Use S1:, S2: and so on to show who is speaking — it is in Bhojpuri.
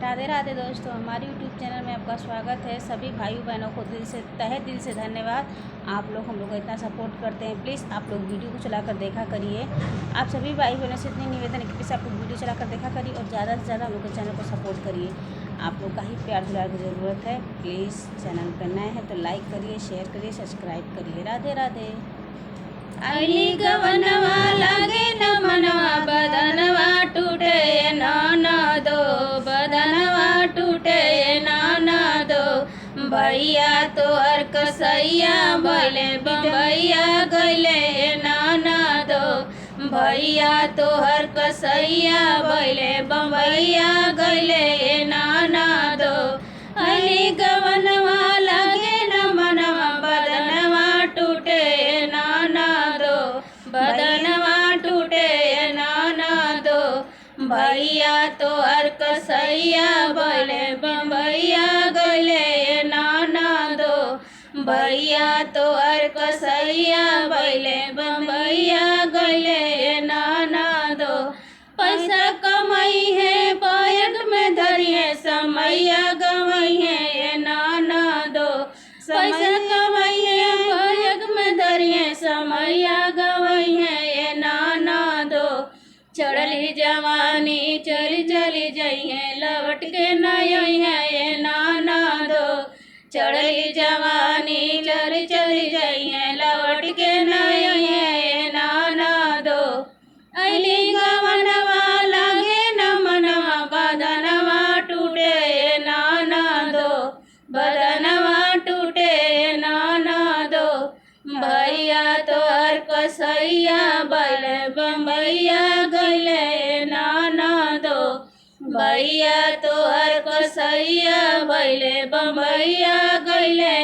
S1: राधे राधे दोस्तों, हमारे यूट्यूब चैनल में आपका स्वागत है। सभी भाई बहनों को तहे दिल से धन्यवाद। आप लोग हम लोग को इतना सपोर्ट करते हैं। प्लीज़ आप लोग वीडियो को चलाकर देखा करिए। आप सभी भाई बहनों से इतनी निवेदन है कि प्लीज़ आप लोग वीडियो चलाकर देखा करिए और ज़्यादा से ज़्यादा हम लोग के चैनल को सपोर्ट करिए। आप लोग का ही प्यार दुलार की ज़रूरत है। प्लीज़ चैनल पर नए हैं तो लाइक करिए, शेयर करिए, सब्सक्राइब करिए। राधे राधे।
S2: अली गवनवा लागे न मनवा बदनवा टूटे दो बदनवा टूटे दो भैया तोहर कसैया भले बम्बैया गैले दो भैया तोहर कसैया भले बम्बैया गैले दो अली गवनवा लागे न मनवा बदनवा टूटे बदनवा टूटे दो भैया तोहर कसैया भले बम्बैया गैले दो भैया तोहर कसैया भले बम्बैया गैले दो पैसा कमाई है बैग में धरिए समैया गवई है दो पैसा कमाई है बैग में धरिए समैया गवई है दो चढ़ली जवानी चली चली जाइए लौट के नई है दो चढ़ली जवानी चली चली जाइए लौट के नई है दो अली गवनवा लागे न मनवा बदनवा टूटे दो बदनवा टूटे दो भैया तोहर कसैया भले बम्बैया गैले दो भैया तोहर कसैया भले बम्बैया गैले